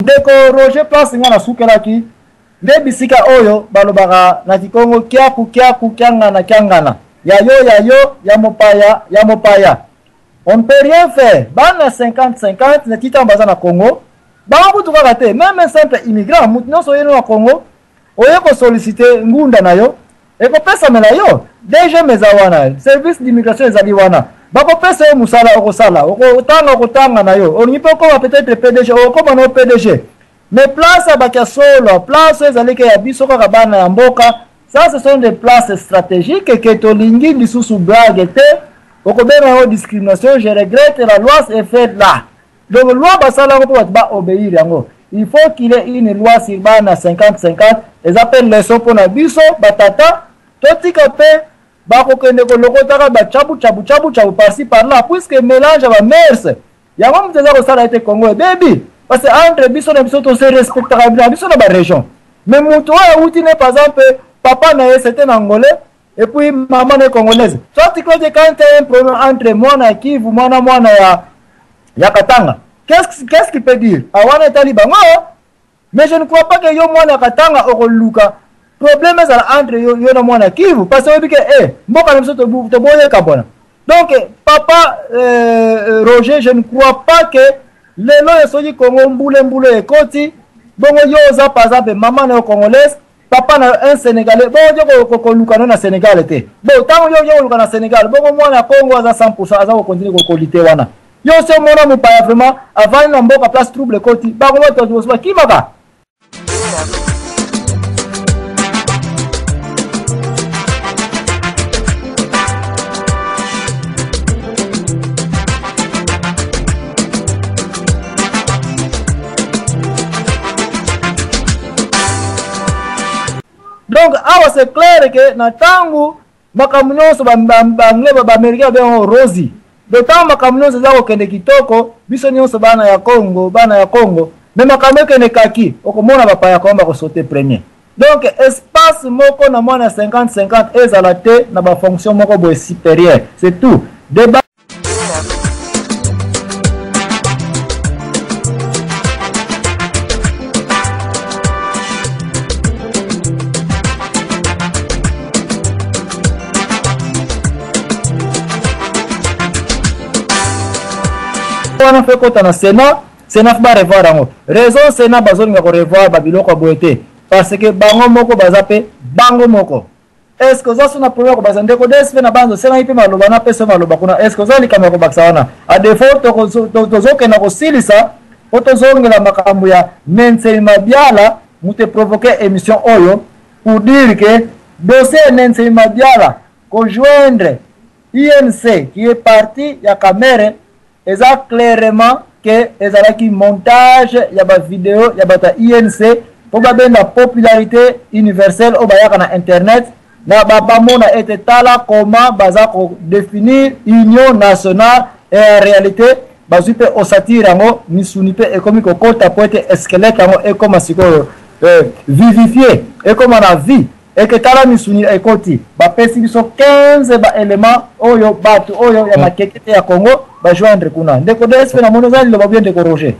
ndeko Roger place nga na sukelaki nde bisika oyo balobaka na Kikongo kiaku kiangana yayo ya mopaya on ne peut rien faire bana 50-50 ne titan baza na Congo bango tukaka te même simple immigrant mutu nyonso yeno na Congo oyo ko solliciter ngunda na yo eko pesa mela yo DG meza wana service d'immigration ezali wana bako pesa yo musala okosala okotanga na yo onipe ko peut-être PDG okoma no PDG mais place bakia solo place ezali ke ya biso kaka bana ya mboka ça ce sont des places stratégiques que tolingi lisusu blague te okobena yo discrimination je regrette la loi est faite là donc loi basala ko ba obéir yango il faut qu'il y ait une loi sur bana 50-50 les appelle leçon pour na biso batata totika pe bako kende ko lokotaka ba chabu par-ci par-là puisque mélange ba mers yango muteza ko sala ete Congo baby parce que entre biso na biso to se respectera biso na ba région mais mutu wa utine par exemple papa na c'était en Angolais et puis maman est congolaise soit tu crois que quand tu as un problème entre moi na Kivu moi ya Katanga qu'est-ce qu'il peut dire awana taliba mais je ne crois pas que yo moi na Katanga okoluka problème est entre yo na moi na Kivu parce que que mboka na biso to boye kabona donc papa Roger je ne crois pas que lelo esoki Congo mbule ekoti bongo yoza par exemple maman na congolaise papa na un sénégalais bongo ko luka na Sénégal te bon tango yo luka na Sénégal bongo mwana Congo aza 100% aza ko continuer ko kolite wana yo se mona mo pa vraiment avant na mboka place trouble ekoti bango to so ki baba. Donc, c'est clair que na tangu makamunyoso ba Amerika ba Rosie. De tangu makamunyoso za ko kende kitoko, biso nyonso bana ya Congo, mais makamwe kende kaki, okomona papa ya komba ko sauter premier. Donc, espace moko na mwana 50-50 ezala te na ba fonction moko boy supérieur. C'est tout. Débat on fait côté na Sénat va revoir en raison Sénat bazoni nga ko revoir babiloko boete parce que bango moko bazape bango moko est-ce que ça sona problème ko bazande ko desfe na banzo Sénat ipe maloba na pesa maloba kuna est-ce que ça likama ko baksawana a défaut to zoke na ko silisa oto zongela makambo ya Nensei Mabiala mute provoquer émission oyo pour dire que dossier Nensei Mabiala conjoindre INC qui est parti ya Kamere eza clairement que ezalaki montage ya ba vidéo ya bata INC pour ba benda popularité universelle au bayaka na internet na ba mona ete tala comment baza ko définir union nationale et en réalité bazupe osatira ngo misunipe et comme ko kota poete squelette ngo et comme siko vivifier et comme la vie et que tala misuni ekoti ba pesi biso 15 ba éléments oyo batu oyo ya makekete ya Congo ba joindre kuna ndeko desfe na monozali lo ba bien de Roger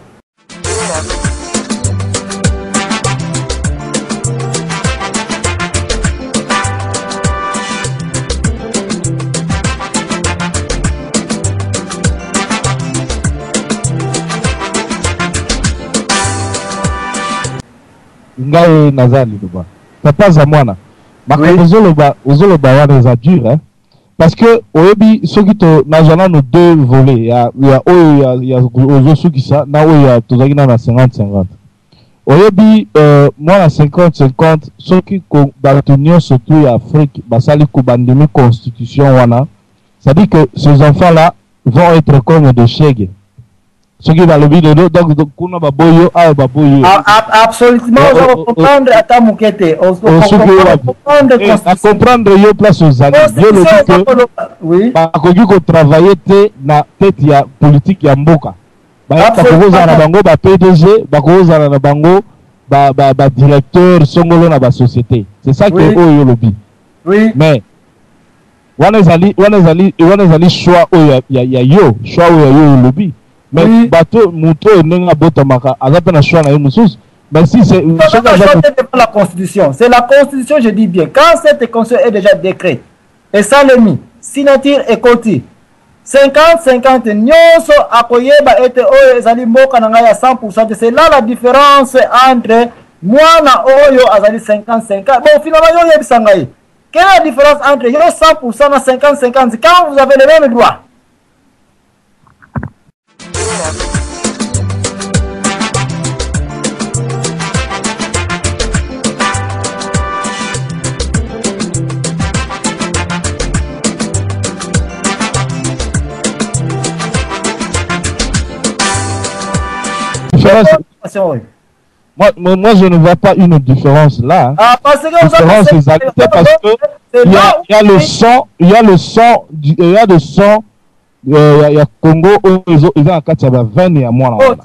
ngai nazali loba papa za mwana makambo ozoloba wana eza dur hein parce que oyebi soki to nazana no deux volets ya oyo ya ozosukisa na oyo ya tozaki na 50-50 oyebi mwana 50-50 soki ko bato nyonso tu ya Afrique basali ko bandimi constitution wana ça dit que ces enfants là vont être comme des chègues. Ce qui va le dire, donc, kuna baboyo, ah baboyo. Absolument, on va comprendre à ta mouquette. On va comprendre yo place aux amis. Yo le dit que, oui. Bakogi ko travailler te na tête ya politique ya mboka. Bakogoza na bango ba PDG, bakogoza na bango ba directeur songolo na ba société. C'est ça que yo le dit. Oui. Mais wana zali choix oyo ya yo, choix oyo yo lobby. Mais bateau moto n'enga bota maka azape na choix na mususu. Mais si c'est la constitution, c'est la constitution, je dis bien. Quand cette constitution est déjà décret et ça le mis signature et côté 50-50 nyoso akoyeba ete oyo ezali mboka na ngai ya 100%. C'est là la différence entre moi na oyo azali 50-50. Bon, finalement yo yebisa ngai. Quelle est la différence entre yo 100% na 50-50 quand vous avez les mêmes droits? Moi, je ne vois pas une différence là. Hein. Ah, parce que différence exacte parce que il y a le sang, il y a le sang, il y a le sang, il y a Congo, ils ont un 4 20 et à moi là.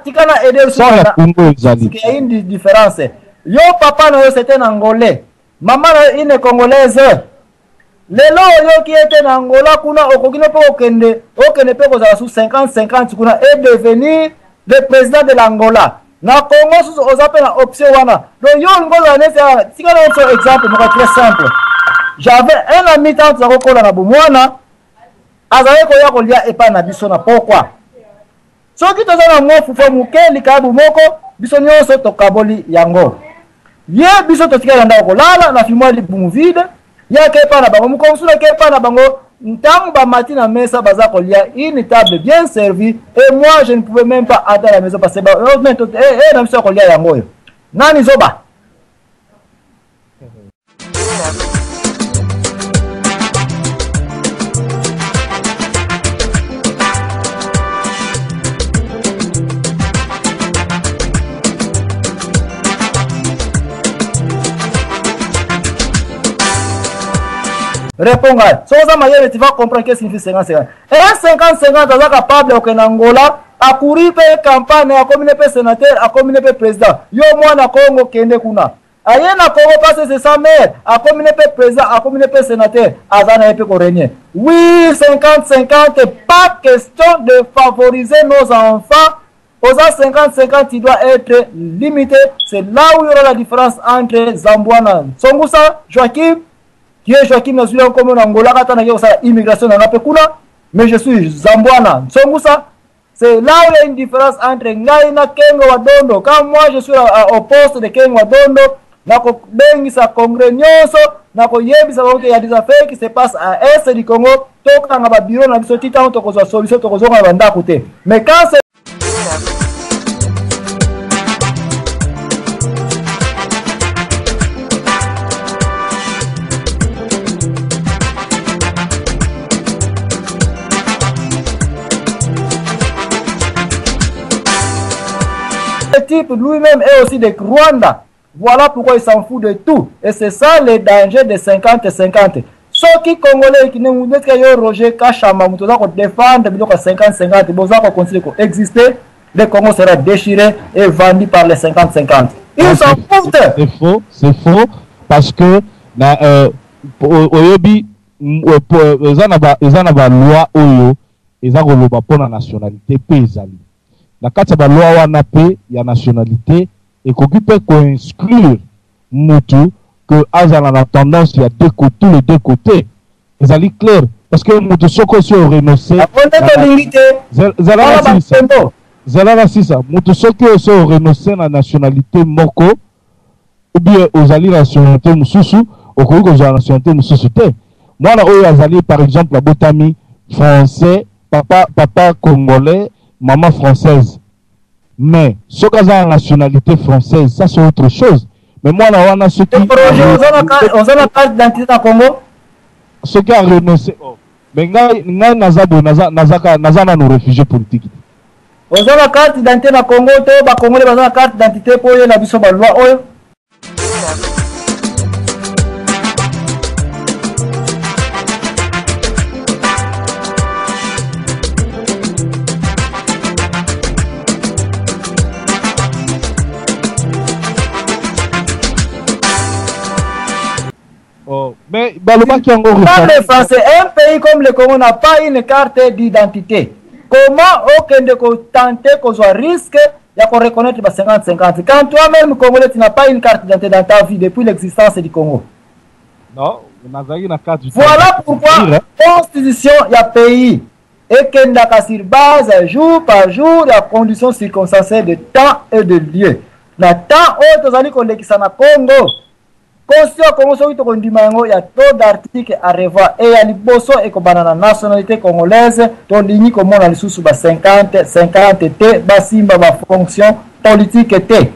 Tikana aider sur la Congo, il y a une différence. Yo papa no c'était un Angolais, maman une Congolaise. Lelo yo qui était en Angola kuna okokine po okende pe kozala sous 50-50 kuna est devenu le président de l'Angola. Na Congo sous ozape na option wana. Donc yo ngoza nesa tikana un exemple très simple. J'avais un ami tant za kokola na bomwana azale ko ya kolia epa na biso na pourquoi. Soki tozana mofu fo mukeli kabu moko biso nyonso tokaboli yango. Ye biso totikala ndako kolala na fimwa libumu vide. Ya kepa na bango mukonsula kepa na bango ntango ba matina mesa baza kolia une table bien servie et moi je ne pouvais même pas attendre à la maison parce que na biso kolia yango yo nani zoba Réponds-moi. Si tu vas comprendre qu'est-ce qu'il fait 50-50. Et 50-50, tu es capable au Angola à courir pour campagne, à communiquer sénateur, à communiquer président. Yo moi na Congo kende kuna. Aye na Congo parce que c'est sa mère, à communiquer président, à communiquer sénateur, à zana épée régner. Oui, 50-50, pas question de favoriser nos enfants. Aux 50-50, il doit être limité. C'est là où il y aura la différence entre Zambouana, Songusa, Joachim. Qui est Joachim Nazula comme en Angola, quand on a immigration dans la Pekuna, mais je suis Zambouana, Songusa. C'est là où il y a une différence entre Ngaina Kengo Wadondo. Quand moi je suis au poste de Kengo Wadondo, nako bengi sa congrès nyonso, nako yebi sa il y a des affaires qui se passent à l'est du Congo, toka na ba bureau na biso tita on tokozo solution tokozo na banda côté. Mais quand c'est type lui-même est aussi de Rwanda. Voilà pourquoi il s'en fout de tout. Et c'est ça le danger de 50-50. Ceux qui Congolais qui ne nous disent que Roger Kachama, nous devons défendre 50-50, nous devons continuer à exister. Le Congo sera déchiré et vendu par les 50-50. Ils s'en foutent. C'est faux, parce que Oyebi, ils ont une loi Oyo, ils ont une loi pour la nationalité paysanne. La carte de loi wana pe ya nationalité et qu'on peut exclure mutu que azala la tendance il y a tous les deux côtés. Ils allaient clair parce que mutu soko si renoncé. Zala sisa mutu soko si renoncé la nationalité moko ou bien aux alliés nationalité mususu au Congo aux nationalité mususu te. Moi na oyo azali par exemple la botami français papa congolais maman française. Mais ce cas la nationalité française, ça c'est autre chose. Mais moi, là, on a ceux qui... On a la carte d'identité dans Congo. Ceux qui ont renoncé... Mais nous nos réfugiés politiques. On a la carte d'identité dans Congo, les Congolais ont la carte d'identité pour la biso ba loi. Mais les Français, un pays comme le Congo n'a pas une carte d'identité. comment okende ko tenter ko soit risque ya ko reconnaître ba 50-50 quand toi-même congolais tu n'as pas une carte d'identité dans ta vie depuis l'existence du Congo. Non, voilà pourquoi la constitution ya pays ekendaka sur base jour par jour ya conditions circonstancielles de temps et de lieu. Na temps oyo tozali kolekisa na Congo constitution Congo soki tokondima yango ya taux d'article à revoir et ya liboso ekobana na nationalité congolaise tolingi komona lisusu ba 50-50 te basimba ba fonction politique te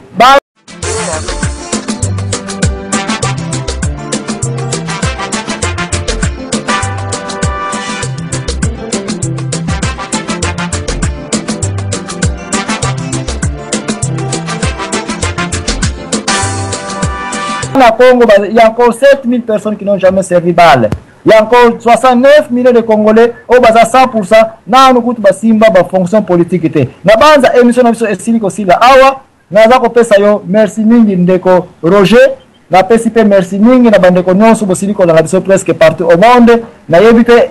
à Congo, il y a encore 7000 personnes qui n'ont jamais servi balle. Il y a encore 69 millions de Congolais au bas à 100%. Na nous coûte basimba ba fonction politique te. Na banza émission na biso esili ko sila awa. Na za ko pesa yo merci mingi ndeko Roger. Na PCP merci mingi na bandeko nyonso bosili ko na biso presque partout au monde. Na yebike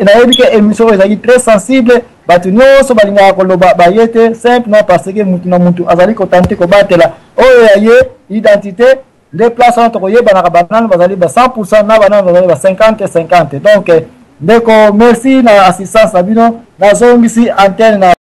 émission ezali très sensible. Batu nyonso balinga ko loba bayete simple non parce que mutu na mutu azali ko tenter ko batela. Oyo ya ye identité les places entre Koyeba na Banane bazali ba 100% na Banane bazali ba 50-50. Donc, merci na assistance na bino na zongisi antenne na